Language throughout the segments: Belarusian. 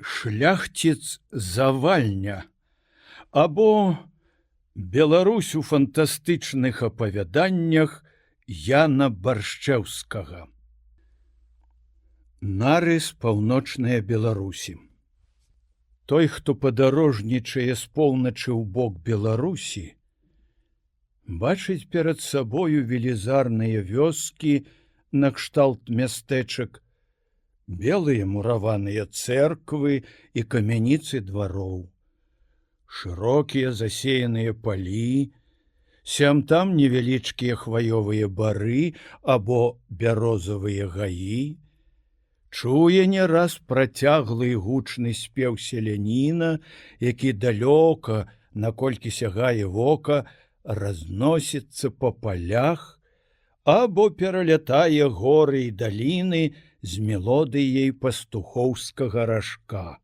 Шляхціц-завальня або Беларусь у фантастычных апавяданнях Яна Баршчэўскага. Нарыс паўночнай Беларусі. Той, хто падарожнічае з поўначы ў бок Беларусі, бачыць перад сабою велізарныя вёскі накшталт мястэчак, белыя мураваныя цэрквы і камяніцы двароў, шырокія засеяныя палі, сям-там невялічкія хваёвыя бары або бярозавыя гаі, чуе не раз працяглы і гучны спеў селяніна, які далёка, наколькі сягае вока, разносіцца па палях або пералятае горы і даліны з мелодыяй пастухоўскага ражка.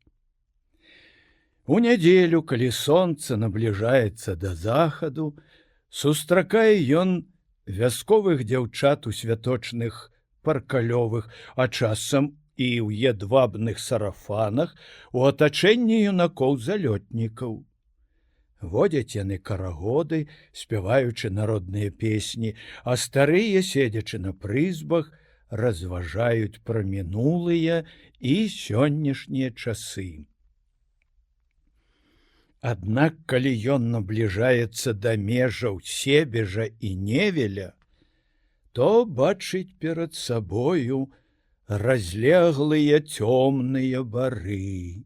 У нядзелю, калі сонца набліжаецца да захаду, сустракае ён вясковых дзяўчат у святочных паркалёвых, а часам і ў едвабных сарафанах у атачэнні юнакоў залётнікаў. Водзяць яны карагоды, спяваючы народныя песні, а старыя, седзячы на прызбах, разважаюць пра мінулыя і сённяшнія часы. Аднак, калі ён набліжаецца да межаў Себежа і Невеля, то бачыць перад сабою разлеглыя цёмныя бары,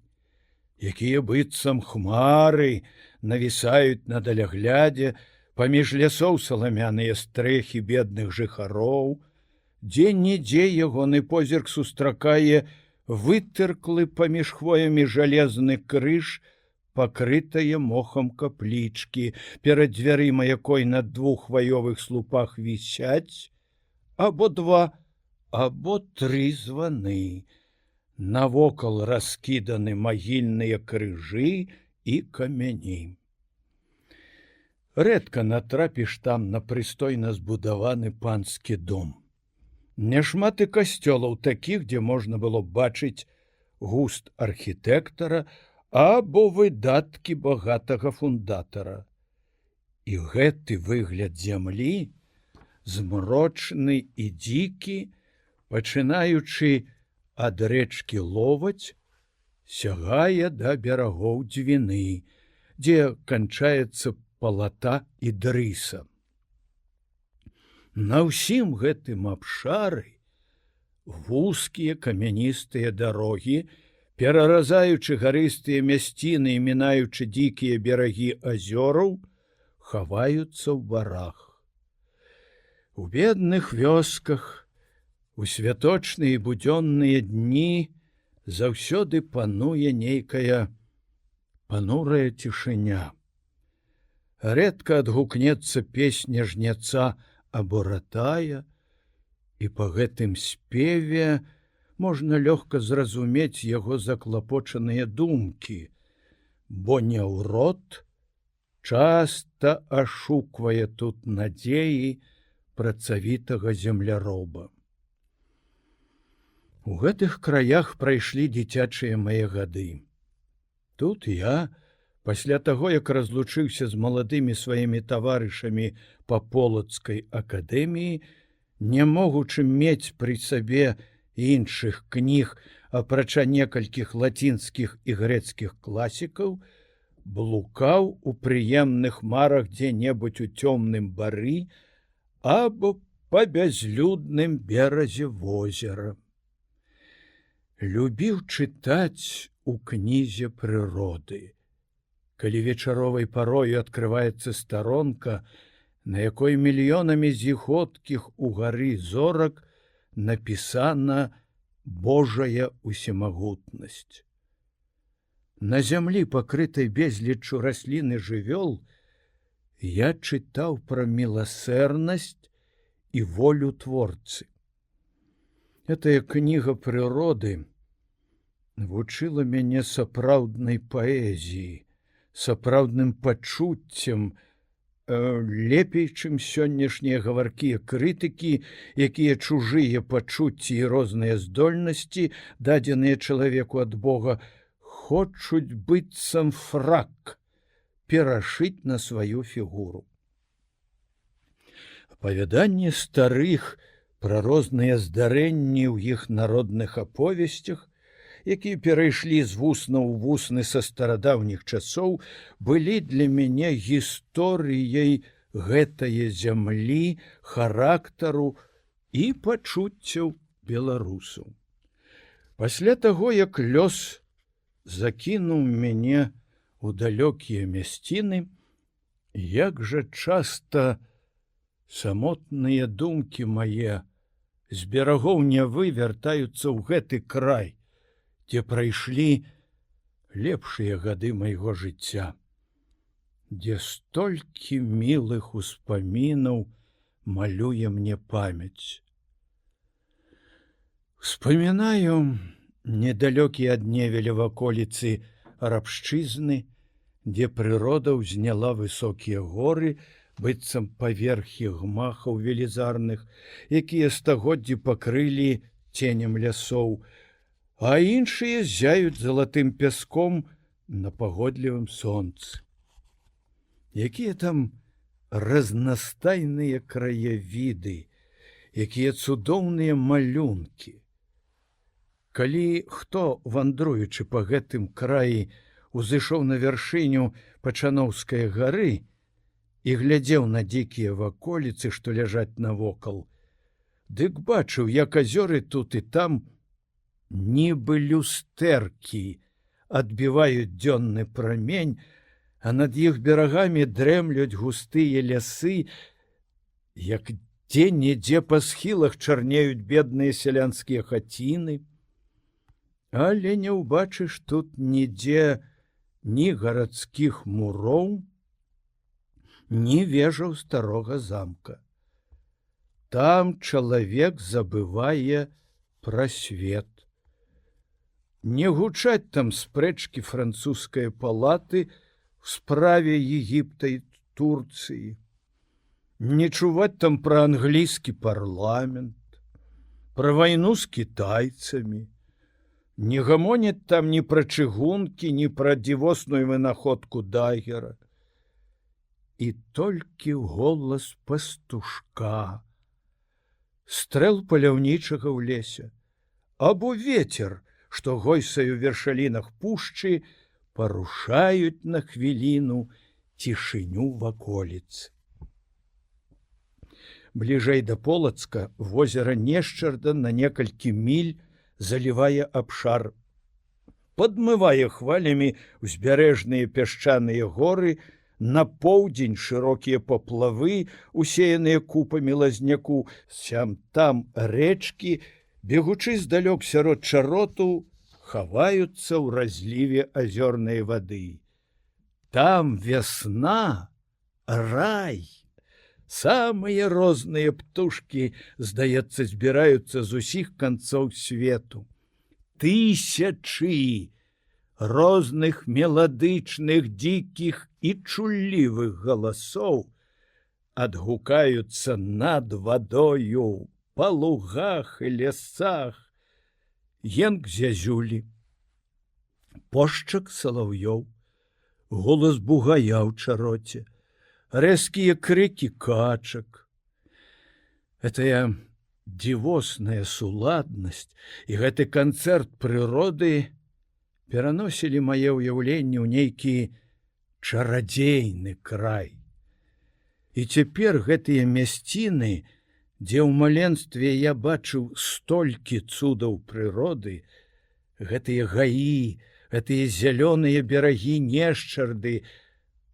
якія быццам хмары навісаюць на даляглядзе, паміж лясоў саламяныя стрэхі бедных жыхароў, дзе-нідзе ягоны позірк сустракае вытырклы паміж хвоямі жалезны крыж, пакрытая мохам каплічкі, перад дзвярыма якой на двух хваёвых слупах вісяць або два, або тры званы. Навокал раскіданы магільныя крыжы і камяні. Рэдка натрапіш там на прыстойна збудаваны панскі дом. Няшмат і касцёлаў такіх, дзе можна было бачыць густ архітэктара або выдаткі багатага фундатара. І гэты выгляд зямлі, змрочны і дзікі, пачынаючы ад рэчкі Ловаць, сягае да берагоў Двіны, дзе канчаецца Палата і Дрыса. На ўсім гэтым абшары вузкія камяністыя дарогі, пераразаючы гарыстыя мясціны і мінаючы дзікія берагі азёраў, хаваюцца ў барах. У бедных вёсках, у святочныя і будзённыя дні заўсёды пануе нейкая панурая цішыня. Рэдка адгукнецца песня жняца або ратая, і па гэтым спеве можна лёгка зразумець яго заклапочаныя думкі, бо няўрод часта ашуквае тут надзеі працавітага земляроба. У гэтых краях прайшлі дзіцячыя мае гады. Тут я, пасля таго, як разлучыўся з маладымі сваімі таварышамі па Полацкай акадэміі, не могучы мець пры сабе іншых кніг, апрача некалькіх лацінскіх і грэцкіх класікаў, блукаў у прыемных марах дзе-небудзь у цёмным бары або па бязлюдным беразе возера. Любіў чытаць у кнізе прыроды. Калі вечаровай парою адкрываецца старонка, на якой мільёнамі зіходкіх угары зорак напісана Божая усемагутнасць. На зямлі, пакрытай безліччу раслін і жывёл, я чытаў пра міласэрнасць і волю творцы. Гэтая кніга прыроды вучыла мяне сапраўднай паэзіі, сапраўдным пачуццем, лепей, чым сённяшнія гаваркія крытыкі, якія чужыя пачуцці і розныя здольнасці, дадзеныя чалавеку ад Бога, хочуць быццам фрак перашыць на сваю фігуру. Апавяданні старых пра розныя здарэнні ў іх народных аповесцях, якія перайшлі з вусна ў вусны са старадаўніх часоў, былі для мяне гісторыяй гэтае зямлі, характару і пачуццяў беларусаў. Пасля таго, як лёс закінуў мяне ў далёкія мясціны, як жа часта самотныя думкі мае з берагоў Нявы вяртаюцца ў гэты край, дзе прайшлі лепшыя гады майго жыцця, дзе столькі мілых успамінаў малюе мне памяць. Вспамінаю недалёкія ад Невеля ваколіцы Рабшчызны, дзе прырода ўзняла высокія горы, быццам паверхі гмахаў велізарных, якія стагоддзі пакрылі ценем лясоў, а іншыя зяюць залатым пяском на пагодлівым сонцы. Якія там разнастайныя краявіды, якія цудоўныя малюнкі. Калі хто, вандруючы па гэтым краі, узышоў на вяршыню Пачановскай гары і глядзеў на дзікія ваколіцы, што ляжаць навокал, дык бачыў, як азёры тут і там нібы люстэркі адбіваюць дзённы прамень, а над іх берагамі дрэмлюць густыя лясы, як дзе-нідзе па схілах чарнеюць бедныя сялянскія хаціны. Але не ўбачыш тут нідзе ні гарадскіх муроў, ні вежаў старога замка. Там чалавек забывае пра свет. Не гучаць там спрэчкі французскай палаты в справе Егіпта і Турцыі. Не чуваць там пра англійскі парламент, пра вайну з кітайцамі. Не гамоняць там ні пра чыгункі, ні пра дзівосную вынаходку Дагера. І толькі голас пастушка, стрэл паляўнічага ў лесе, або вецер, што гойсаю вершалінах пушчы, парушаюць на хвіліну цішыню ваколіц. Бліжэй да Полацка возера Нешчарда на некалькі міль залівае абшар, падмывае хвалямі ўзбярэжныя пясчаныя горы, на поўдзень шырокія паплавы, усеяныя купамі лазняку, сям-там рэчкі, бегучы здалёк сярод чароту, хаваюцца ў разліве азёрнай вады. Там вясна, рай. Самыя розныя птушкі, здаецца, збіраюцца з усіх канцоў свету. Тысячы розных меладычных, дзікіх і чуллівых галасоў адгукаюцца над вадою, па лугах і лясах. Енк зязюлі, пошчак салаўёў, голас бугая ў чароце, рэзкія крыкі качак. Гэтая дзівосная суладнасць і гэты канцэрт прыроды пераносілі мае ўяўленне ў нейкі чарадзейны край. І цяпер гэтыя мясціны, дзе ў маленстве я бачыў столькі цудаў прыроды, гэтыя гаі, гэтыя зялёныя берагі Нешчарды,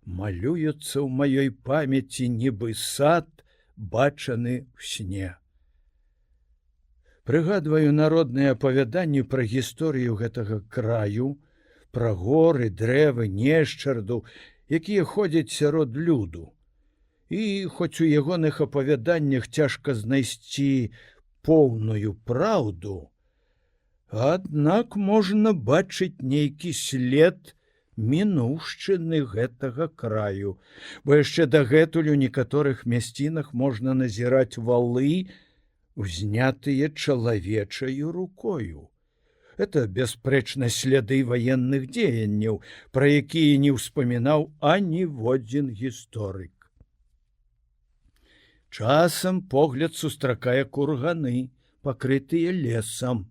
малююцца ў маёй памяці нібы сад, бачаны ў сне. Прыгадваю народныя апавяданні пра гісторыю гэтага краю, пра горы, дрэвы, Нешчарду, якія ходзяць сярод люду. І хоць у ягоных апавяданнях цяжка знайсці поўную праўду, аднак можна бачыць нейкі след мінуўшчыны гэтага краю, бо яшчэ дагэтуль у некаторых мясцінах можна назіраць валы, узнятыя чалавечаю рукою. Это бясспрэчна сляды ваенных дзеянняў, пра якія не ўспамінаў аніводзін гісторык. Часам погляд сустракае курганы, пакрытыя лесам.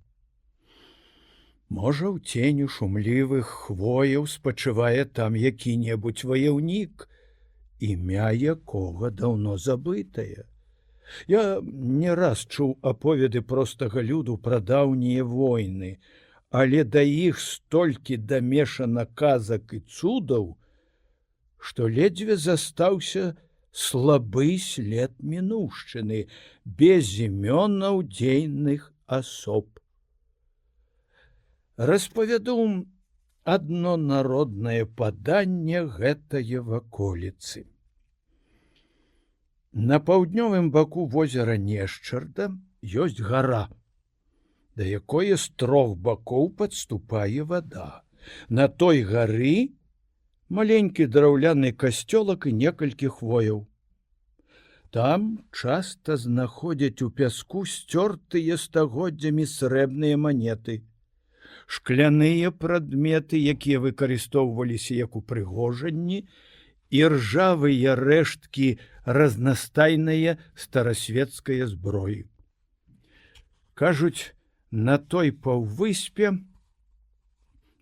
Можа, у ценю шумлівых хвояў спачывае там які-небудзь ваяўнік, імя якога даўно забытае. Я не раз чуў аповеды простага люду пра даўнія войны, але да іх столькі дамешана казак і цудаў, што ледзьве застаўся слабы след мінуўшчыны, без імёнаў дзейных асоб. Распавяду адно народнае паданне гэтае ваколіцы. На паўднёвым баку возера Нешчарда ёсць гара, да якой з 3 бакоў падступае вада. На той гары маленькі драўляны касцёлак і некалькі хвояў. Там часта знаходзяць у пяску сцёртыя стагоддзямі срэбныя манеты, шкляныя прадметы, якія выкарыстоўваліся як упрыгожанні, і ржавыя рэшткі разнастайныя старасветскай зброі. Кажуць, на той паўвыспе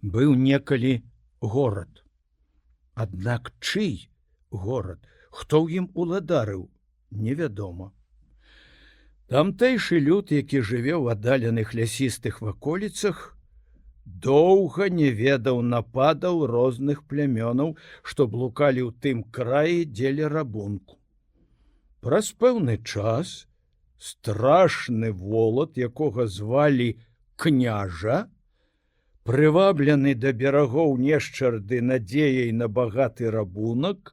быў некалі горад. Аднак чый горад, хто ў ім уладарыў, невядома. Тамтэйшы люд, які жыве ў аддаленых лясістых ваколіцах, доўга не ведаў нападаў розных плямёнаў, што блукалі ў тым краі дзеля рабунку. Праз пэўны час страшны волат, якога звалі княжа, прываблены да берагоў Нешчарды надзеяй на багаты рабунак,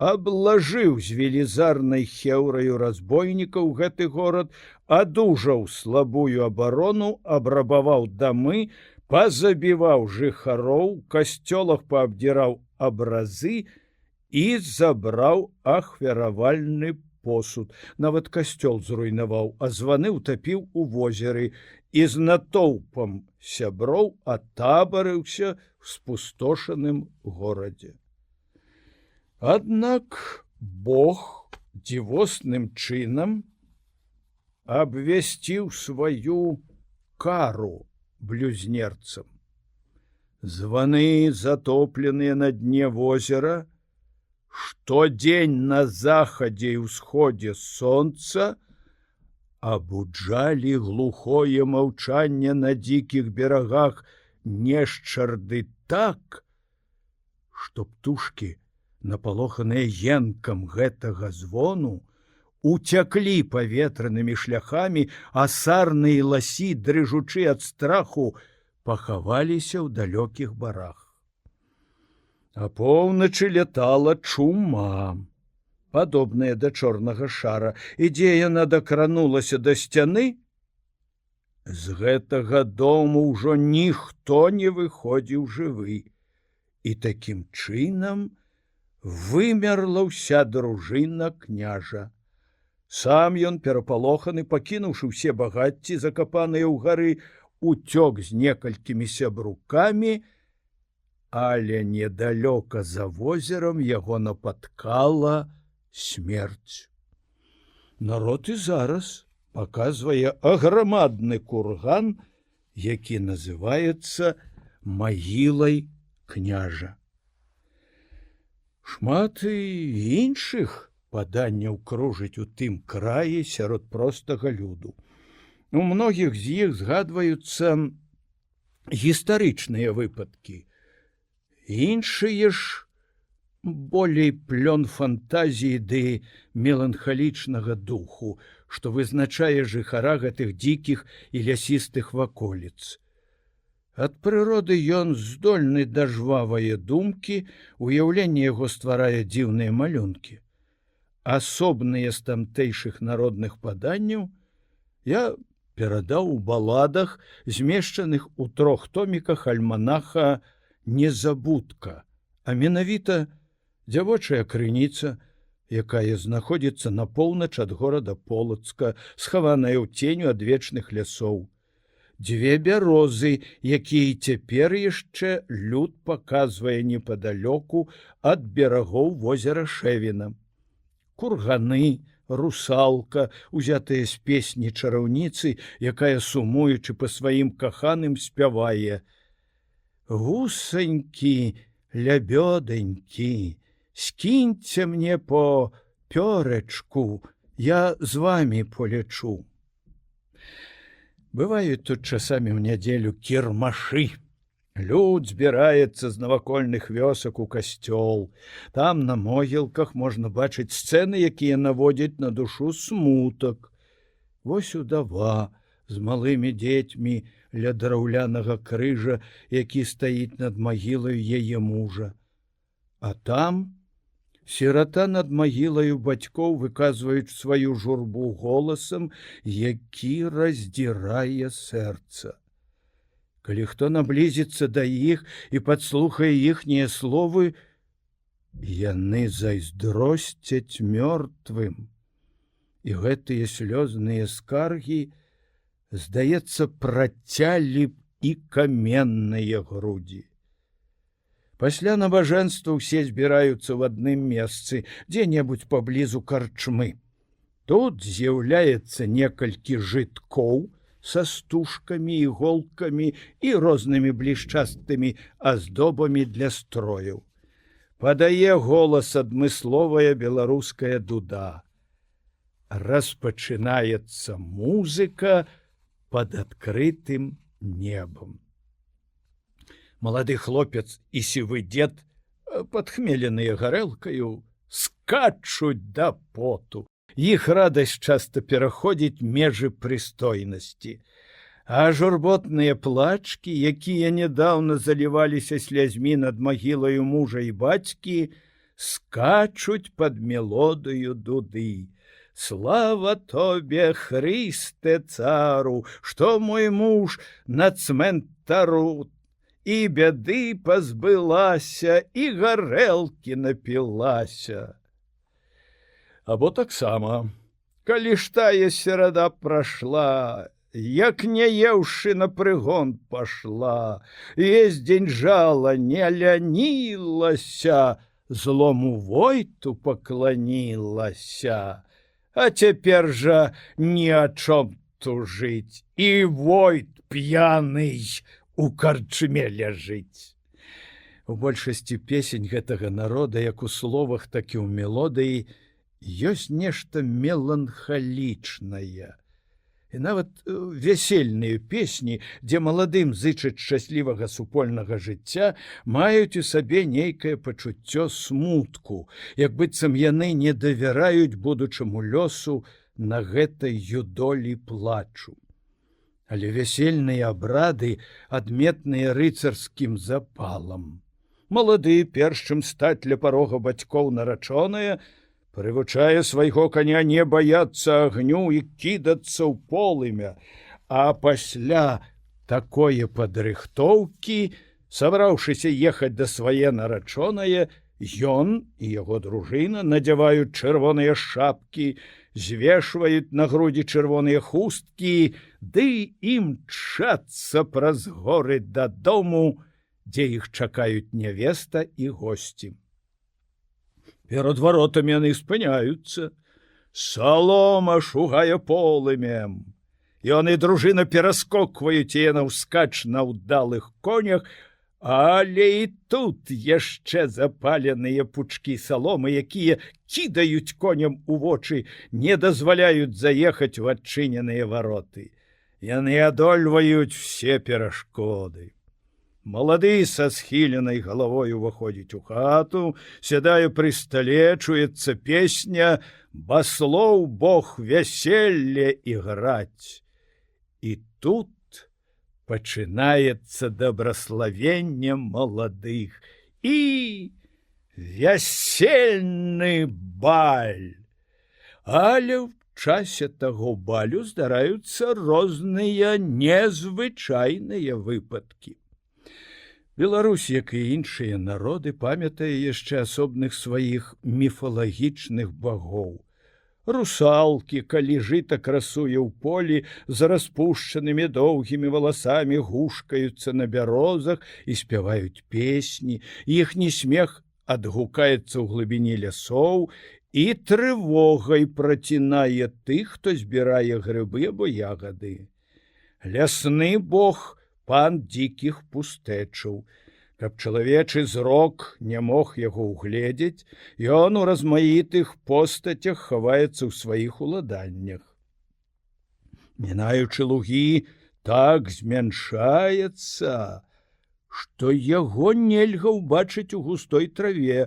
аблажыў з велізарнай хеўраю разбойнікаў гэты горад, адужаў слабую абарону, абрабаваў дамы, пазабіваў жыхароў, касцёлах паабдзіраў абразы і забраў ахвяравальны посуд. Нават касцёл зруйнаваў, а званы ўтапіў у возеры і з натоўпам сяброў атабарыўся в спустошаным горадзе. Аднак Бог дзівосным чынам абвясціў сваю кару блюзнерцам. Званы, затопленыя на дне возера, штодзень на захадзе і ўсходзе сонца абуджалі глухое маўчанне на дзікіх берагах Нешчарды так, што птушкі, напалоханыя енкам гэтага звону, уцяклі паветранымі шляхамі, а сарны і ласі, дрыжучы ад страху, пахаваліся ў далёкіх барах. Апоўначы лятала чума, падобная да чорнага шара, і дзе яна дакранулася да сцяны, з гэтага дому ўжо ніхто не выходзіў жывы, і такім чынам вымерла ўся дружына княжа. Сам ён, перапалоханы, пакінуўшы ўсе багацці, закапаныя ў гары, уцёк з некалькімі сябрукамі, але недалёка за возерам яго напаткала смерць. Народ і зараз паказвае аграмадны курган, які называецца магілай княжа. Шмат і іншых паданняў кружыць у тым краі сярод простага люду. У многіх з іх згадваюцца гістарычныя выпадкі. Іншыя ж болей плён фантазіі ды меланхалічнага духу, што вызначае жыхара гэтых дзікіх і лясістых ваколіц. Ад прыроды ён здольны да жвавае думкі, уяўленне яго стварае дзіўныя малюнкі. Асобныя з тамтэйшых народных паданняў я перадаў у баладах, змешчаных у 3 томіках альманаха «Незабудка», а менавіта дзявочая крыніца, якая знаходзіцца на поўнач ад горада Полацка, схаваная ў ценю ад вечных лясоў. дзве бярозы, якія цяпер яшчэ люд паказвае непадалёку ад берагоў возера Шэвіна. Курганы, русалка, узятая з песні чараўніцы, якая, сумуючы па сваім каханым, спявае: «Гусанькі, лябёданькі, скіньце мне по пёрачку, я з вами полечу». Бываюць тут часамі ў нядзелю кірмашы. Люд збіраецца з навакольных вёсак у касцёл. Там на могілках можна бачыць сцэны, якія наводзяць на душу смутак. Вось удава з малымі дзецьмі ля драўлянага крыжа, які стаіць над магілаю яе мужа. А там сірата над магілаю бацькоў выказваюць сваю журбу голасам, які раздзірае сэрца. Калі хто наблізіцца да іх і падслухае іхнія словы, яны зайздросцяць мёртвым. І гэтыя слёзныя скаргі, здаецца, працялі б і каменныя грудзі. Пасля набажэнства ўсе збіраюцца ў адным месцы, дзе-небудзь паблізу карчмы. Тут з'яўляецца некалькі жыткоў са стужкамі, іголкамі і рознымі блішчастымі аздобамі для строяў. Падае голас адмысловая беларуская дуда. Распачынаецца музыка пад адкрытым небам. Малады хлопец і сівы дзед, падхмеленыя гарэлкаю, скачуць да поту. Іх радасць часта пераходзіць межы прыстойнасці. А журботныя плачкі, якія нядаўна заліваліся слязьмі над магілаю мужа і бацькі, скачуць пад мелодыю дуды. «Слава тобе, Христе цару, што мой муж на цментару і бяды пазбылася, і гарэлкі напілася». Або таксама: «Калі ж тая серада прайшла, як не еўшы на прыгон пашла, весь дзень жала не лянілася, злому войту пакланілася, а цяпер жа ні о чом тужыць, і войт п'яны у карчме ляжыць». У большасці песень гэтага народа, як у словах, так і ў мелодыі, ёсць нешта меланхалічнае. І нават вясельныя песні, дзе маладым зычаць шчаслівага супольнага жыцця, маюць у сабе нейкае пачуццё смутку, як быццам яны не давяраюць будучаму лёсу на гэтай юдолі плачу. Але вясельныя абрады адметныя рыцарскім запалам. Малады, перш чым стаць ля парога бацькоў нарачоная, прывучае свайго каня не баяцца агню і кідацца ў полымя, а пасля такое падрыхтоўкі, сабраўшыся ехаць да свае нарачонае, ён і яго дружына надзяваюць чырвоныя шапкі, звешваюць на грудзі чырвоныя хусткі, ды імчацца праз горы дадому, дзе іх чакаюць нявеста і госці. Перад варотамі яны спыняюцца. Салома шугае полымем. Ён і дружына пераскокваюць яе наўскач на ўдалых конях, але і тут яшчэ запаленыя пучкі саломы, якія кідаюць коням у вочы, не дазваляюць заехаць у адчыненыя вароты. Яны адольваюць все перашкоды. Малады са схіленай галавой уваходзіць у хату, сядае пры стале, чуецца песня «Баслоў Бог вяселле іграць». І тут пачынаецца дабраславенне маладых і вясельны баль. Але ў часе таго балю здараюцца розныя незвычайныя выпадкі. Беларусь, як і іншыя народы, памятае яшчэ асобных сваіх міфалагічных багоў. Русалкі, калі жыта красуе ў полі, з распушчанымі доўгімі валасамі гушкаюцца на бярозах і спяваюць песні. Іхні смех адгукаецца ў глыбіні лясоў і трывогай працінае тых, хто збірае грыбы або ягады. Лясны бог — пан дзікіх пустэчаў. Каб чалавечы зрок не мог яго ўгледзець, ён у размаітых постацях хаваецца ў сваіх уладаннях. Мінаючы лугі, так змяншаецца, што яго нельга ўбачыць у густой траве.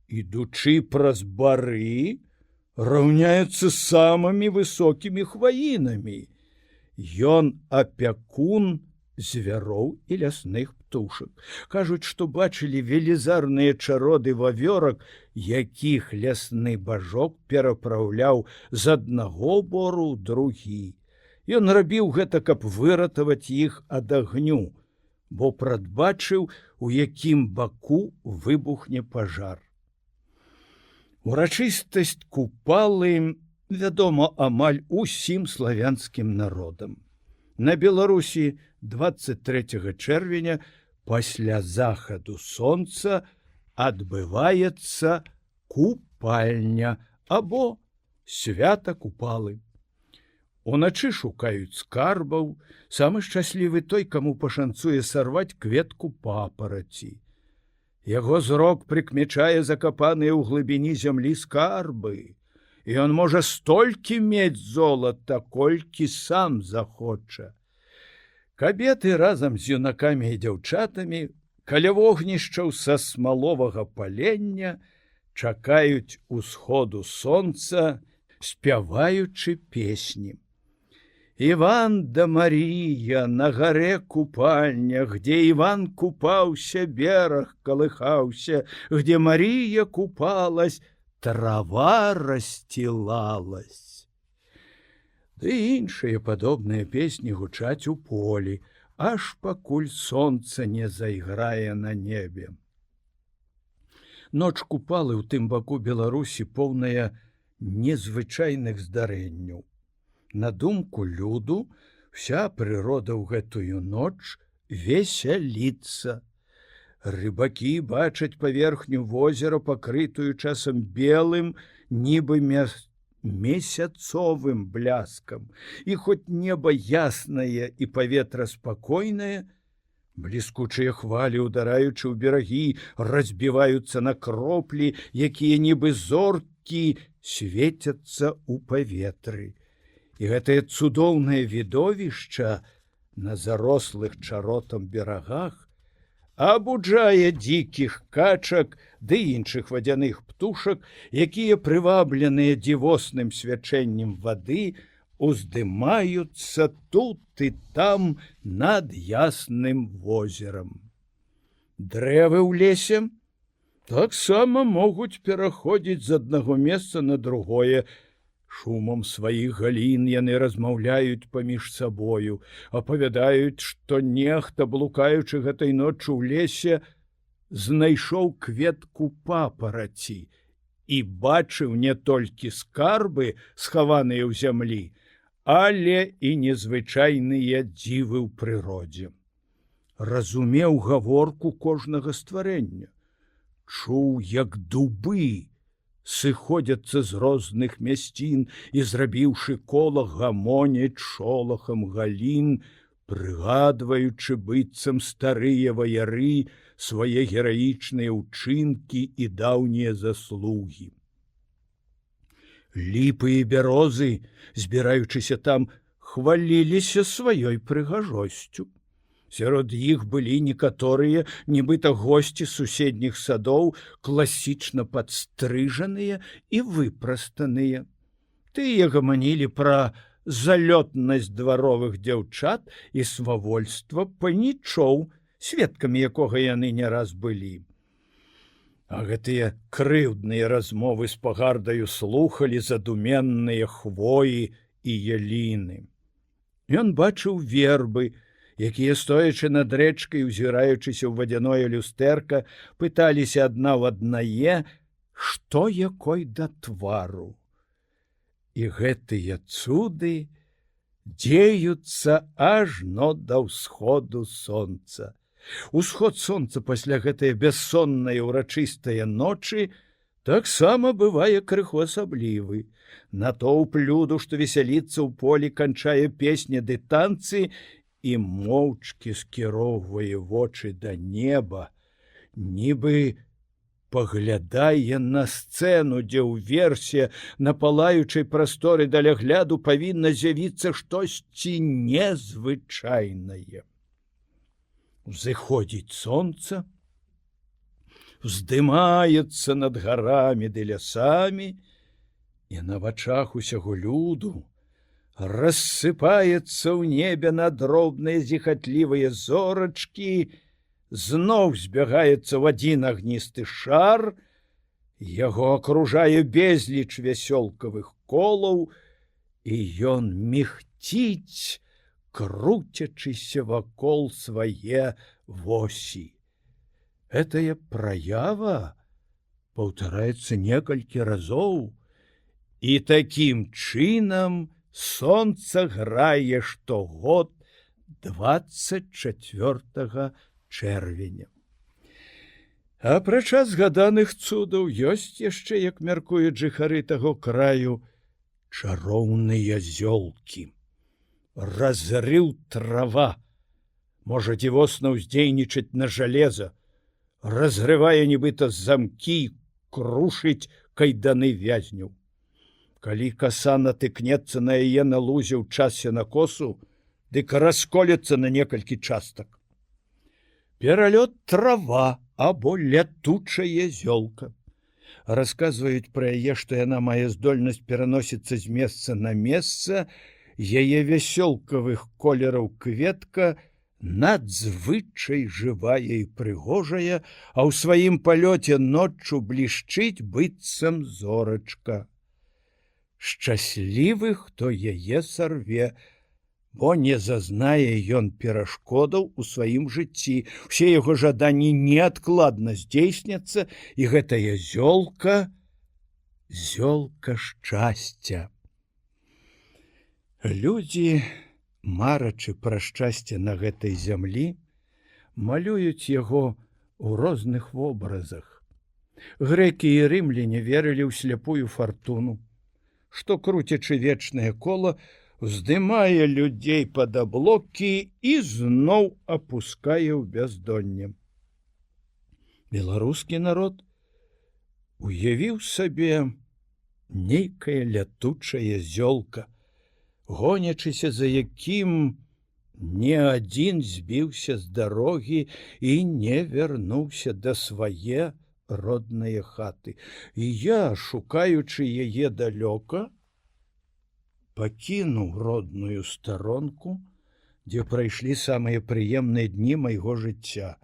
Ідучы праз бары, раўняецца самымі высокімі хваінамі. Ён апякун звяроў і лясных птушак. Кажуць, што бачылі велізарныя чароды вавёрак, якіх лясны бажок перапраўляў з аднаго бору ў другі. Ён рабіў гэта, каб выратаваць іх ад агню, бо прадбачыў, у якім баку выбухне пажар. Урачыстасць купалы вядома амаль усім славянскім народам. На Беларусі 23 чэрвеня пасля захаду сонца адбываецца купальня або свята купалы. Уначы шукаюць скарбаў, самы шчаслівы той, каму пашанцуе сарваць кветку папараці. Яго зрок прыкмячае закапаныя ў глыбіні зямлі скарбы, і ён можа столькі мець золата, колькі сам захоча. Кабеты разам з юнакамі і дзяўчатамі каля вогнішчаў са смаловага палення чакаюць усходу сонца, спяваючы песні. Иван да Мария на горе купальня, где Иван купался, берег колыхался, где Мария купалась, трава расстилалась. Ды іншыя падобныя песні гучаць у полі, аж пакуль сонца не зайграе на небе. Ноч купалы ў тым баку Беларусі поўная незвычайных здарэнняў. На думку люду, вся прырода ў гэтую ноч весяліцца. Рыбакі бачаць паверхню возера, пакрытую часам белым, нібы месяцовым бляскам. І хоць неба яснае і паветра спакойнае, бліскучыя хвалі, удараючы ў берагі, разбіваюцца на кроплі, якія нібы зоркі свецяцца ў паветры. І гэтае цудоўнае відовішча на зарослых чаротам берагах абуджае дзікіх качак ды іншых вадзяных птушак, якія, прывабленыя дзівосным свячэннем вады, уздымаюцца тут і там над ясным возерам. Дрэвы ў лесе таксама могуць пераходзіць з аднаго месца на другое. Шумам сваіх галін яны размаўляюць паміж сабою, апавядаюць, што нехта, блукаючы гэтай ноччу ў лесе, знайшоў кветку папараці і бачыў не толькі скарбы, схаваныя ў зямлі, але і незвычайныя дзівы ў прыродзе. Разумеў гаворку кожнага стварэння, чуў, як дубы сыходзяцца з розных мясцін і, зрабіўшы кола, гамоняць шолахам галін, прыгадваючы быццам старыя ваяры свае гераічныя ўчынкі і даўнія заслугі. Ліпы і бярозы, збіраючыся там, хваліліся сваёй прыгажосцю. Сярод іх былі некаторыя, нібыта госці суседніх садоў, класічна падстрыжаныя і выпрастаныя. Тыя гаманілі пра залётнасць дваровых дзяўчат і свавольства панічоў, сведкамі якога яны не раз былі. А гэтыя крыўдныя размовы з пагардаю слухалі задуменныя хвоі і яліны. Ён бачыў вербы, якія, стоячы над рэчкай, узіраючыся ў вадзяное люстэрка, пыталіся адна ў аднае, што якой да твару. І гэтыя цуды дзеюцца ажно да ўсходу сонца. Усход сонца пасля гэтай бяссоннай урачыстае ночы таксама бывае крыху асаблівы. Натоўп люду, што весяліцца ў полі, канчае песні ды танцы і моўчкі скіроўвае вочы да неба, нібы паглядае на сцэну, дзе ўверсе на палаючай прасторы даля гляду павінна з'явіцца штосьці незвычайнае. Узыходзіць сонца, уздымаецца над гарамі ды лясамі, і на вачах усяго люду рассыпаецца ў небе на дробныя зіхатлівыя зорачкі, зноў збягаецца ў адзін агністы шар, яго акружае безліч вясёлкавых колаў, і ён мігціць, круцячыся вакол свае восі. Гэтая праява паўтараецца некалькі разоў, і такім чынам сонца грае штогод 24 чэрвеня. Апрача згаданых цудаў ёсць яшчэ, як мяркуюць жыхары таго краю, чароўныя зёлкі. Разрыў трава можа дзівосна ўздзейнічаць на жалеза, разрывае нібыта замкі, крушыць кайданы вязняў. Калі каса натыкнецца на яе на лузе ў час сенакосу, дык расколецца на некалькі частак. Пералёт трава або лятучая зёлка. Расказваюць пра яе, што яна мае здольнасць пераносіцца з месца на месца, яе вясёлкавых колераў кветка надзвычай жывая і прыгожая, а ў сваім палёце ноччу блішчыць быццам зорачка. Шчаслівы, хто яе сарве, бо не зазнае ён перашкодаў у сваім жыцці. Усе яго жаданні неадкладна здзейсняцца, і гэтая зёлка шчасця. Людзі, марачы пра шчасце на гэтай зямлі, малююць яго ў розных вобразах. Грэкі і рымляне верылі ў сляпую фартуну, што, круцячы вечнае кола, уздымае людзей пад аблокі і зноў апускае ў бяздонне. Беларускі народ уявіў сабе нейкая лятучая зёлка, гонячыся за якім не адзін збіўся з дарогі і не вярнуўся да свае роднае хаты. І я, шукаючы яе далёка, пакінуў родную старонку, дзе прайшлі самыя прыемныя дні майго жыцця.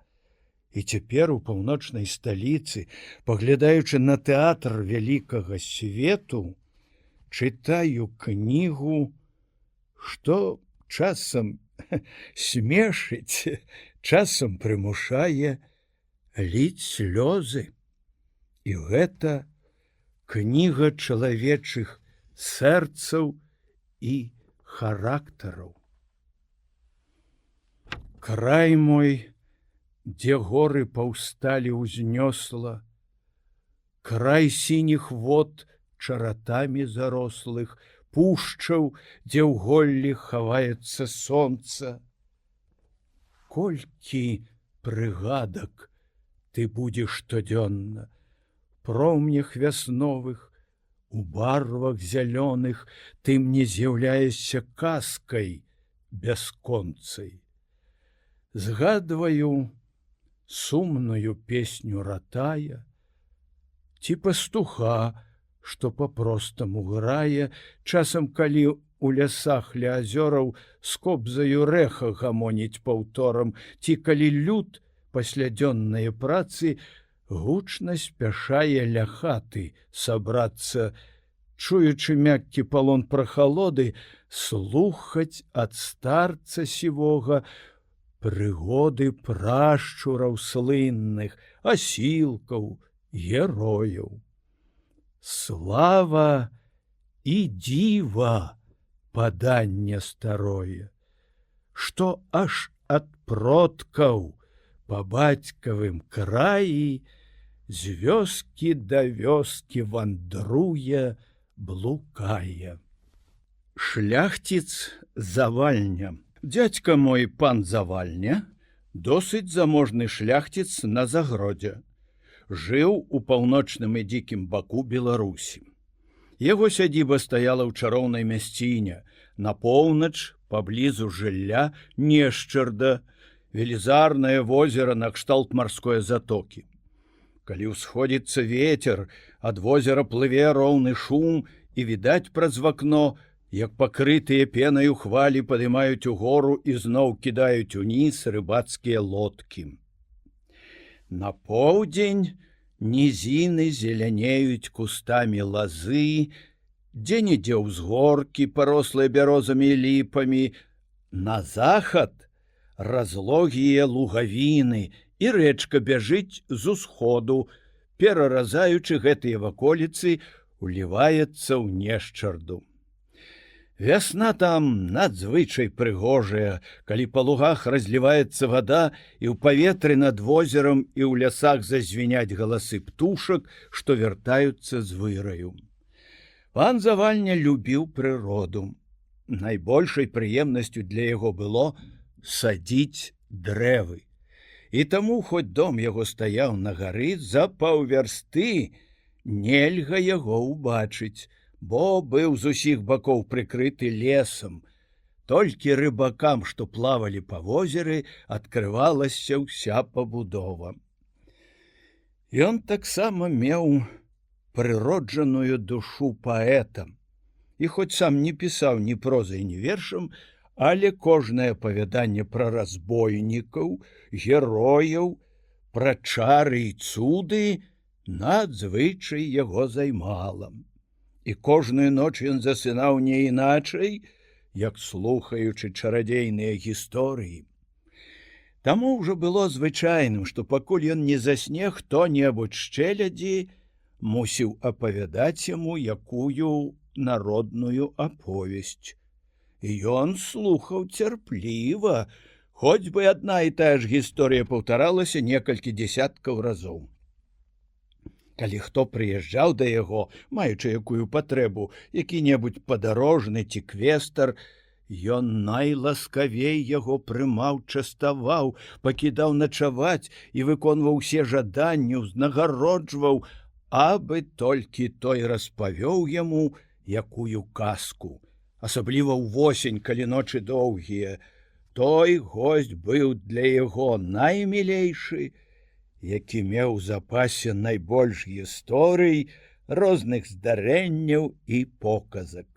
І цяпер у паўночнай сталіцы, паглядаючы на тэатр вялікага свету, чытаю кнігу, што часам смешыць, часам прымушае ліць слёзы. І гэта кніга чалавечых сэрцаў і характараў. Край мой, дзе горы паўсталі ўзнёсла, край сініх вод чаратамі зарослых, пушчаў, дзе ў голлі хаваецца сонца. Колькі прыгадак ты будзеш штодзённа, промнях вясновых, у барвах зялёных ты мне з'яўляешся казкай бясконцай. Згадваю сумную песню ратая, ці пастуха, што папростаму грае, часам, калі у лясах ля азёраў з кобзаю рэха гамоніць паўторам, ці калі люд пасля дзённае працы гучна спяшае ля хаты сабрацца, чуючы мяккі палон прахалоды, слухаць ад старца сівога прыгоды прашчураў слынных, асілкаў, герояў. Слава і дзіва паданне старое, што аж ад продкаў па бацькавым краі з вёскі да вёскі вандруе, блукае. Шляхціц Завальня. Дзядзька мой пан Завальня, досыць заможны шляхціц на Загродзе. Жыў у паўночным і дзікім баку Беларусі. Яго сядзіба стаяла ў чароўнай мясціне, на поўнач, паблізу жылля Нешчарда, велізарнае возера накшталт марской затокі. Калі ўсходзіцца вецер, ад возера плыве роўны шум, і відаць праз вакно, як пакрытыя пенаю хвалі падымаюць угору і зноў кідаюць уніз рыбацкія лодкі. На поўдзень нізіны зелянеюць кустамі лазы, дзе-нідзе ўзгоркі, парослыя бярозамі і ліпамі, на захад разлогія лугавіны, і рэчка бяжыць з усходу, пераразаючы гэтыя ваколіцы, уліваецца ў Нешчарду. Вясна там надзвычай прыгожая, калі па лугах разліваецца вада, і ў паветры над возерам і ў лясах зазвіняць галасы птушак, што вяртаюцца з выраю. Пан Завальня любіў прыроду. Найбольшай прыемнасцю для яго было садзіць дрэвы. І таму, хоць дом яго стаяў на гары, за паўвярсты нельга яго ўбачыць, бо быў з усіх бакоў прыкрыты лесам. Толькі рыбакам, што плавалі па возеры, адкрывалася ўся пабудова. Ён таксама меў прыроджаную душу паэта. І хоць сам не пісаў ні прозай, ні вершам, але кожнае апавяданне пра разбойнікаў, герояў, пра чары і цуды надзвычай яго займала. І кожную ноч ён засынаў не іначай, як слухаючы чарадзейныя гісторыі. Таму ўжо было звычайным, што пакуль ён не засне, хто-небудзь з чэлядзі мусіў апавядаць яму якую народную аповесць. І ён слухаў цярпліва, хоць бы адна і тая ж гісторыя паўтаралася некалькі дзесяткаў разоў. Калі хто прыязджаў да яго, маючы якую патрэбу, які-небудзь падарожны ці квестар, ён найласкавей яго прымаў, частаваў, пакідаў начаваць і выконваў усе жаданні, узнагароджваў, абы толькі той распавёў яму якую казку. Асабліва ўвосень, калі ночы доўгія, той госць быў для яго наймілейшы, які меў у запасе найбольш гісторый, розных здарэнняў і показак.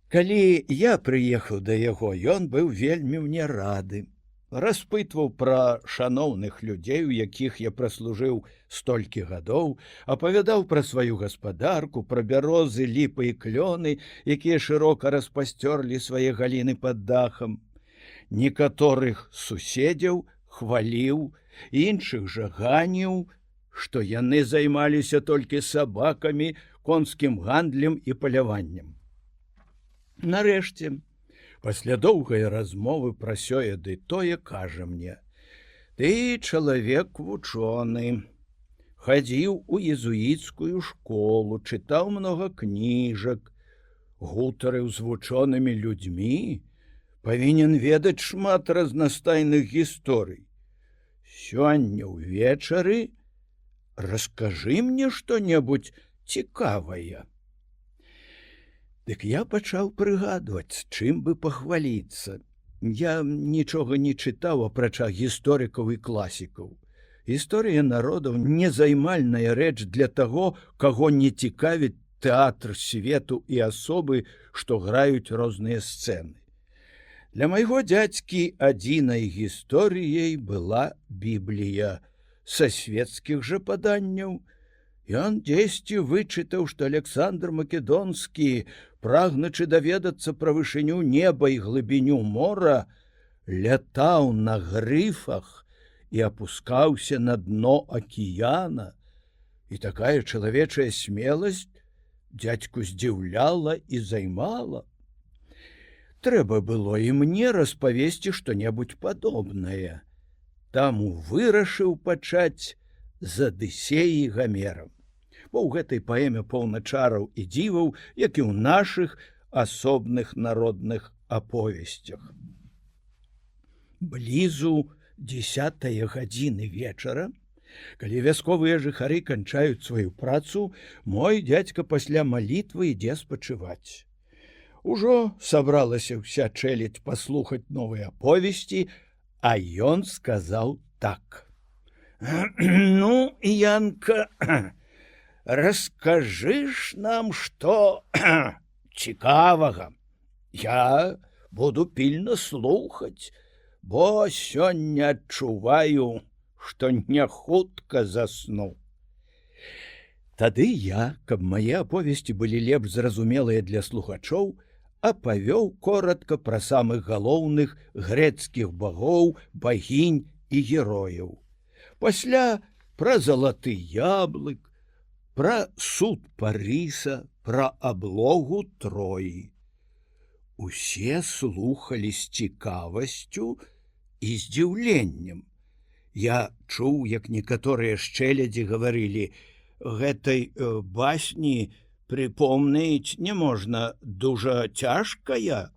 Калі я прыехаў да яго, ён быў вельмі мне рады. Распытваў пра шаноўных людзей, у якіх я праслужыў столькі гадоў, апавядаў пра сваю гаспадарку, пра бярозы, ліпы і клёны, якія шырока распасцёрлі свае галіны пад дахам. Некаторых суседзяў хваліў, іншых жа ганіў, што яны займаліся толькі сабакамі, конскім гандлем і паляваннем. Нарэшце, пасля доўгай размовы пра сёе ды тое, кажа мне: «Ты чалавек вучоны, хадзіў у езуіцкую школу, чытаў многа кніжак, гутарыў з вучонымі людзьмі, павінен ведаць шмат разнастайных гісторый. Сёння ўвечары раскажы мне што-небудзь цікавае». Дык я пачаў прыгадваць, чым бы пахваліцца. Я нічога не чытаў, апрача гісторыкаў і класікаў. Гісторыя народаў незаймальная рэч для таго, каго не цікавіць тэатр свету і асобы, што граюць розныя сцэны. Для майго дзядзькі адзінай гісторыяй была Біблія. Са свецкіх жа паданняў ён дзесьці вычытаў, што Александр Македонскі, прагнучы даведацца пра вышыню неба і глыбіню мора, лятаў на грыфах і апускаўся на дно акіяна. І такая чалавечая смеласць дзядзьку здзіўляла і займала. Трэба было і мне распавесці што-небудзь падобнае. Таму вырашыў пачаць з Адысеі Гамера. Бо ў гэтай паэме поўна чараў і дзіваў, як і ў нашых асобных народных аповесцях. Блізу 10 гадзіны вечара, калі вясковыя жыхары канчаюць сваю працу, мой дзядзька пасля малітвы ідзе спачываць. Ужо сабралася ўся чэлядзь паслухаць новыя аповесці, а ён сказаў так: «Ну, Янка, раскажы ж нам што цікавага. Я буду пільна слухаць, бо сёння адчуваю, што не хутка засну». Тады я, каб мае аповесці былі лепш зразумелыя для слухачоў, апавёў коратка пра самых галоўных грэцкіх багоў, багінь і герояў. Пасля пра залаты яблык, пра суд Паріса, пра аблогу Троі. Усе слухалі з цікавасцю і здзіўленнем. Я чуў, як некаторыя з чэлядзі гаварылі: «Гэтай басні прыпомніць не можна, дужа цяжкая».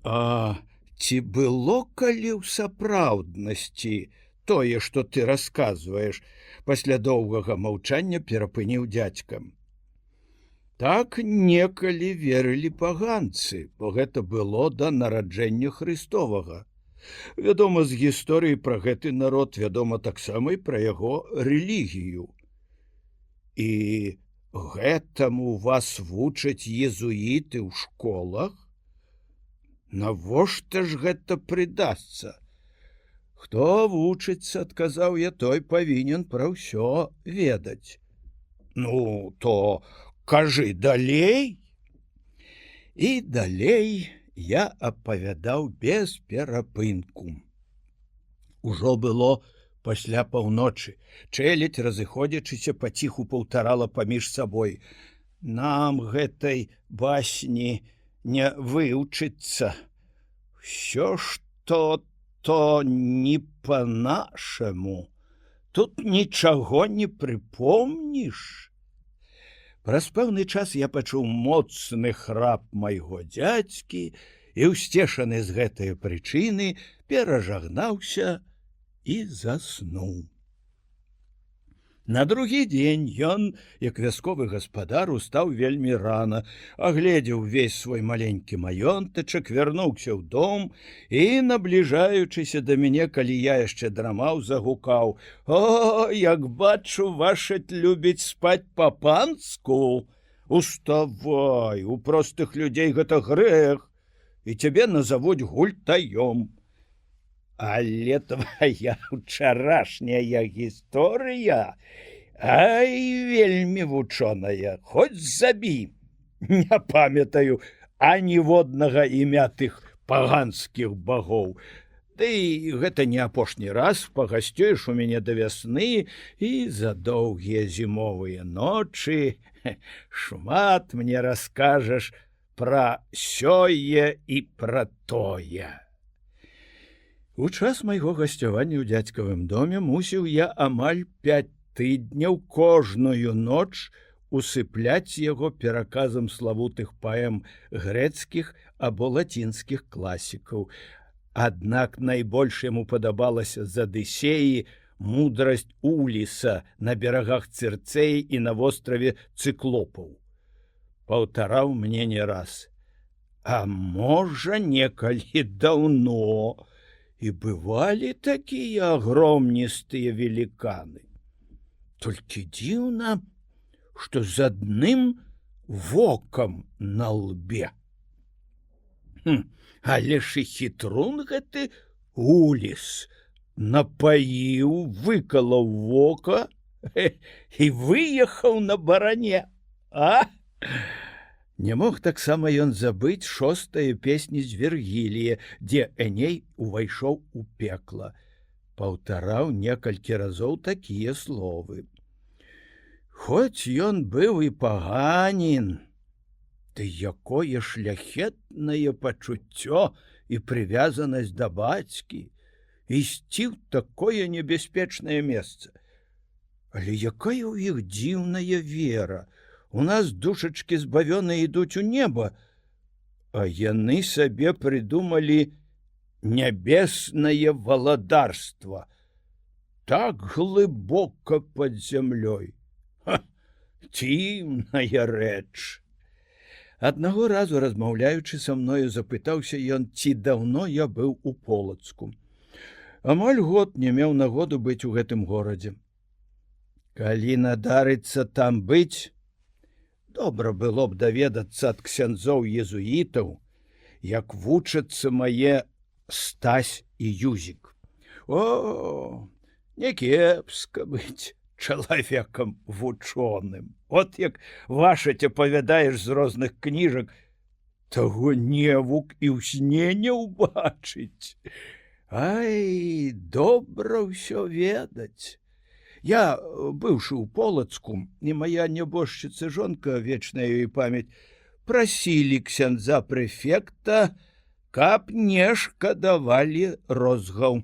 А ці было калі ў сапраўднасці тое, што ты расказваеш? Пасля доўгага маўчання перапыніў дзядзька. Так некалі верылі паганцы, бо гэта было да нараджэння Хрыстовага. Вядома, з гісторыі пра гэты народ, вядома таксама і пра яго рэлігію. І гэтаму вас вучаць езуіты ў школах? Навошта ж гэта прыдасца? Хто вучыцца, адказаў я, той павінен пра ўсё ведаць. Ну, то кажы далей. І далей я апавядаў без перапынку. Ужо было пасля паўночы. Чэлядзь, разыходзячыся, паціху паўтарала паміж сабой: «Нам гэтай басні не вывучыцца. Усё, што то не па-нашаму. Тут нічаго не прыпомніш». Праз пэўны час я пачуў моцны храп майго дзядзькі і, усцешаны з гэтай прычыны, перажагнаўся і заснуў. На другі дзень ён, як вясковы гаспадар, устаў вельмі рана, агледзеў увесь свой маленькі маёнтачак, вярнуўся ў дом і, набліжаючыся да мяне, калі я яшчэ драмаў, загукаў: «О, як бачу, вашаць любіць спаць па-панску! Уставай, у простых людзей гэта грэх, і цябе назавуць гультаём. Але твая ўчарашняя гісторыя, ай, вельмі вучоная, хоць забі. Не памятаю аніводнага імя тых паганскіх багоў. Ты гэта не апошні раз пагасцюеш у мяне да вясны, і за доўгія зімовыя ночы шмат мне раскажаш пра сёе і пра тое». У час майго гасцявання ў дзядзькавым доме мусіў я амаль 5 тыдняў кожную ноч усыпляць яго пераказам славутых паэм грэцкіх або лацінскіх класікаў. Аднак найбольш яму падабалася з Адысеі мудрасць Уліса на берагах Цырцэі і на востраве Цыклопаў. Паўтараў мне не раз: «А можа, некалі даўно і бывалі такія агромністыя веліканы. Толькі дзіўна, што з адным вокам на лбе. Але ж і хітрун гэты Уліс напаіў, выкалаў вока і выехаў на баране, а?» Не мог таксама ён забыць 6-ю песню з Вергілія, дзе Эней увайшоў у пекла. Паўтараў некалькі разоў такія словы: Хоць ён быў і паганін, ды якое шляхетнае пачуццё і прывязанасць да бацькі ісці ў такое небяспечнае месца. Але якая ў іх дзіўная вера. У нас душачкі збавёныя ідуць у неба, а яны сабе прыдумалі нябеснае валадарства. Так глыбока пад зямлёй. Дзіўная рэч. Аднаго разу, размаўляючы са мною, запытаўся ён, ці даўно я быў у Полацку. Амаль год не меў нагоду быць у гэтым горадзе. Калі надарыцца там быць, добра было б даведацца ад ксяндзоў езуітаў, як вучацца мае Стась і Юзік. О, не кепска быць чалавекам вучоным. От як вашаць апавядаеш з розных кніжак, таго невук і ў сне не ўбачыць. Ай, добра ўсё ведаць. Я, быўшы ў Полацку, і мая нябожчыца жонка, вечная ёй памяць, прасілі ксяндза прэфекта, каб не шкадавалі розгаў.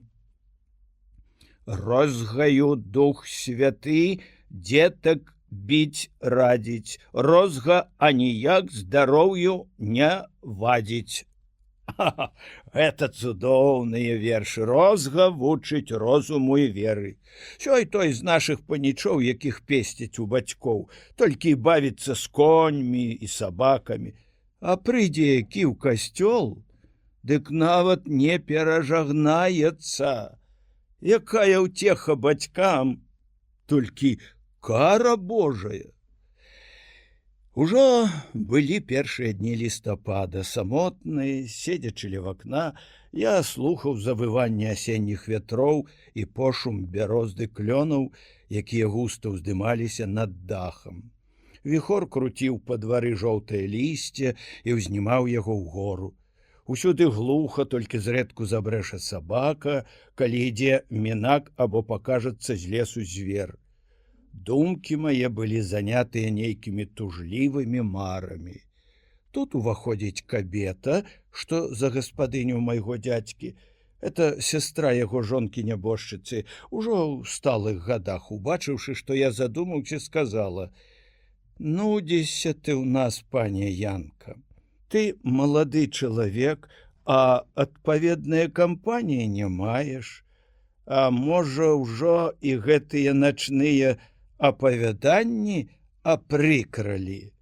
Розгаю дух святы дзетак біць радзіць, розга аніяк здароўю не вадзіць. Это цудоўныя вершы. Розга вучыць розуму і веры. Сёй той з нашых панічоў, якіх песцяць у бацькоў, толькі бавіцца з коньмі і сабакамі. А прыйдзе які ў касцёл, дык нават не перажагнаецца. Якая ўцеха бацькам, толькі кара Божая. Ужо былі першыя дні лістапада, самотны, седзячы ля вакна, я слухаў завыванне асенніх вятроў і пошум бярозды клёнаў, якія густа ўздымаліся над дахам. Віхор круціў па двары жоўтае лісце і ўзнімаў яго ўгору. Усюды глуха, толькі зрэдку забрэша сабака, калі ідзе мінак або пакажацца з лесу звер. Думкі мае былі занятыя нейкімі тужлівымі марамі. Тут уваходзіць кабета, што за гаспадыню майго дзядзькі. Это сястра яго жонкі-нябожчыцы, ужо ў сталых гадах, убачыўшы, што я задумаўся, сказала: «Нудзіся ты ў нас, пані Янка. Ты малады чалавек, а адпаведнае кампаніі не маеш. А можа, ўжо і гэтыя начныя апавяданні апрыкралі.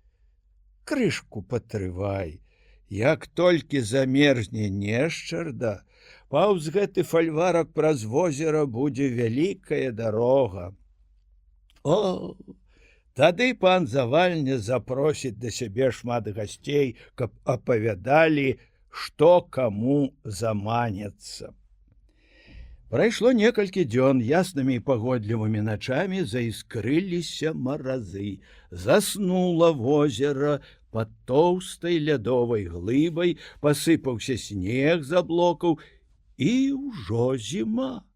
Крышку патрывай. Як толькі замерзне нешчарда, паўз гэты фальварак праз возера будзе вялікая дарога. О, тады пан Завальня запросіць да сябе шмат гасцей, каб апавядалі, што каму заманяцца». Прайшло некалькі дзён, яснымі і пагодлівымі начамі заіскрыліся маразы. Заснула возера пад тоўстай лядовай глыбай, пасыпаўся снег з аблокаў, і ўжо зіма.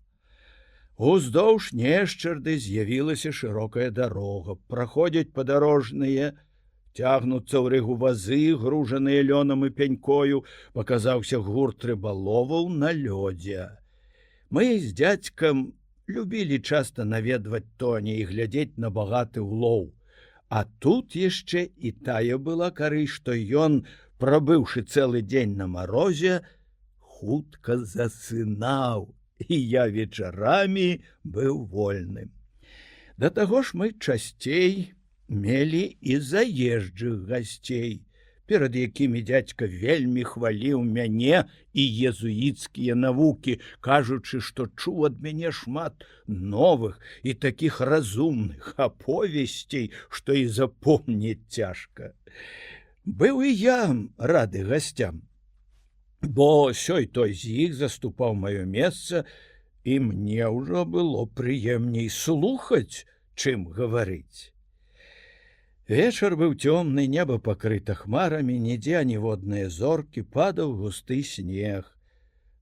Уздоўж нешчарды з'явілася шырокая дарога. Праходзяць падарожныя, цягнуцца ў рыгу вазы, гружаныя лёнам і пянькою, паказаўся гурт рыбаловаў на лёдзе. Мы з дзядзькам любілі часта наведваць тоні і глядзець на багаты ўлоў. А тут яшчэ і тая была карысць, што ён, прабыўшы цэлы дзень на марозе, хутка засынаў, і я вечарамі быў вольным. Да таго ж мы часцей мелі і заезджых гасцей, перад якімі дзядзька вельмі хваліў мяне і езуіцкія навукі, кажучы, што чуў ад мяне шмат новых і такіх разумных аповесцей, што і запомніць цяжка. Быў і я рады гасцям, бо сёй той з іх заступаў маё месца, і мне ўжо было прыемней слухаць, чым гаварыць. Вечар быў цёмны, неба пакрыта хмарамі, нідзе ніводныя зоркі, падаў густы снег.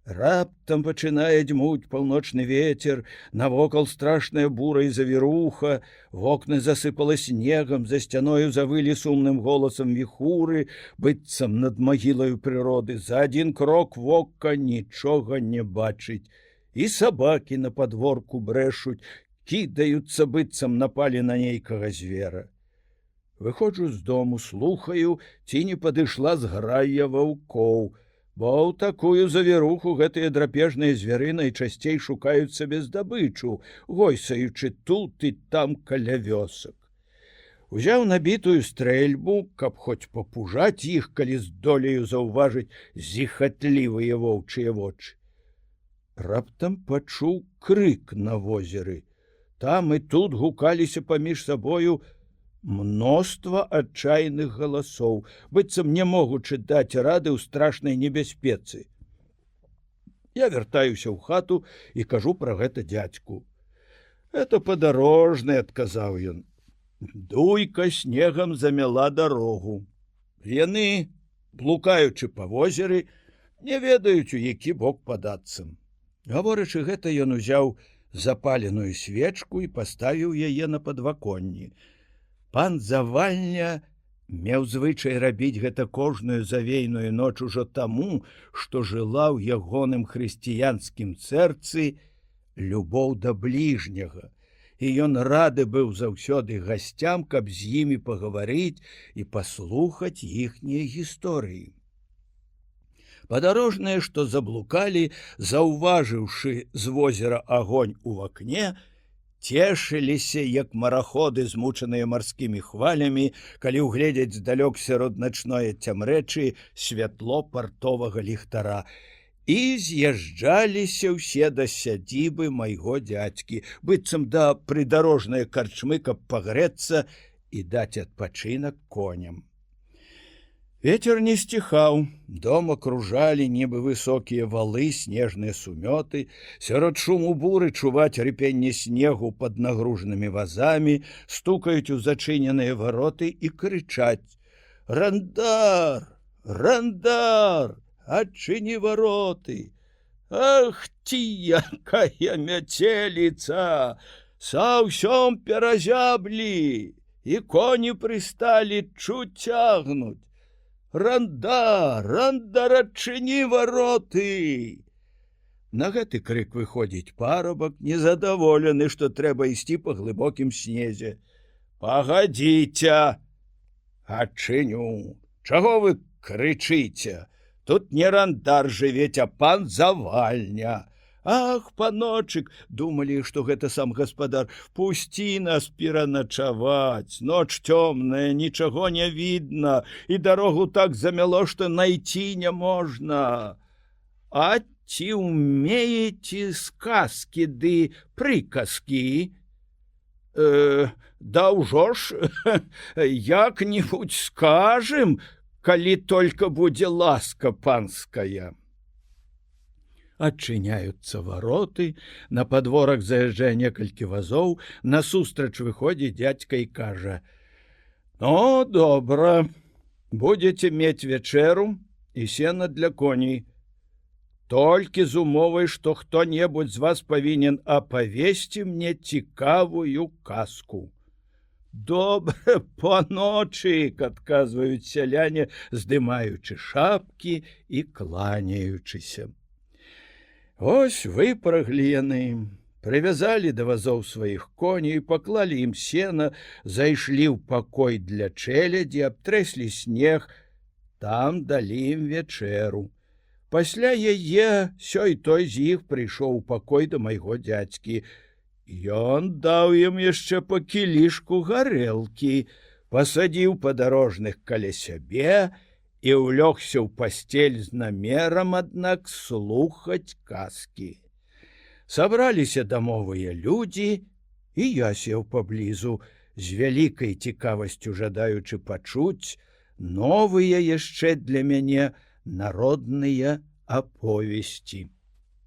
Раптам пачынае дзьмуць паўночны вецер, навокал страшная бура і завіруха, вокны засыпала снегам, за сцяною завылі сумным голасам віхуры, быццам над магілаю прыроды. За адзін крок вока нічога не бачыць. І сабакі на падворку брэшуць, кідаюцца, быццам напалі на нейкага звера. Выходжу з дому, слухаю, ці не падышла зграя ваўкоў. Бо ў такую завіруху гэтыя драпежныя звяры найчасцей шукаюць сабе здабычу, гойсаючы тут і там каля вёсак. Узяў набітую стрэльбу, каб хоць папужаць іх, калі здолею заўважыць зіхатлівыя воўчыя вочы. Раптам пачуў крык на возеры. Там і тут гукаліся паміж сабою мноства адчайных галасоў, быццам не могучы даць рады ў страшнай небяспецы. Я вяртаюся ў хату і кажу пра гэта дзядзьку. «Это падарожны», — адказаў ён. Дуйка снегам замяла дарогу. Яны, блукаючы па возеры, не ведаюць, у які бок падацца. Гаворачы гэта, ён узяў запаленую свечку і паставіў яе на падваконні. Пан Завальня меў звычай рабіць гэта кожную завейную ноч ужо таму, што жыла ў ягоным хрысціянскім сэрцы любоў да бліжняга, і ён рады быў заўсёды гасцям, каб з імі пагаварыць і паслухаць іхнія гісторыі. Падарожныя, што заблукалі, заўважыўшы з возера агонь у вакне, цешыліся, як мараходы, змучаныя марскімі хвалямі, калі ўгледзяць здалёк сярод начное цямрэчы святло партовага ліхтара. І з'язджаліся ўсе да сядзібы майго дзядзькі, быццам да прыдарожнай карчмы, каб пагрэцца і даць адпачынак коням. Вецер не сціхаў, дом акружалі нібы высокія валы, снежныя сумёты, сярод шуму буры чуваць рыпенне снегу пад нагружанымі вазамі, стукаюць у зачыненыя вароты і крычаць: «Рандар! Рандар! Адчыні вароты! Ах ці якая мяцеліца! Са ўсём перазяблі, і коні прысталі, чуць цягнуць! Рандар, Рандар, адчыні вароты!» На гэты крык выходзіць парабак, незадаволены, што трэба ісці па глыбокім снезе. «Пагадзіце, адчыню! Чаго вы крычыце? Тут не Рандар жывець, а пан Завальня!» «Ах, паночык!» — думалі, што гэта сам гаспадар. «Пусці нас пераначаваць. Ноч цёмная, нічаго не відна, і дарогу так замяло, што найти не можна. А ці ўмееце сказкі ды прыказкі?» «Да ўжо ж, як-небудзь скажем, калі толькі будзе ласка панская». Адчыняюцца вароты, на падворак заязджае некалькі вазоў, насустрач выходзіць дзядзька і кажа: «Ну, добра, будзеце мець вячэру і сена для коней. Толькі з умовай, што хто-небудзь з вас павінен апавесці мне цікавую казку». «Добра, паночык», — адказваюць сяляне, здымаючы шапкі і кланяючыся. Ось выпраглі яны, прывязалі да вазоў сваіх коней, паклалі ім сена, зайшлі ў пакой для чэлядзі, абтрэслі снег, там далі ім вячэру. Пасля яе сёй-той з іх прыйшоў у пакой да майго дзядзькі. Ён даў ім яшчэ па кілішку гарэлкі, пасадзіў падарожных каля сябе і ўлёгся ў пасцель з намерам, аднак, слухаць казкі. Сабраліся дамовыя людзі, і я сеў паблізу, з вялікай цікавасцю жадаючы пачуць новыя яшчэ для мяне народныя аповесці.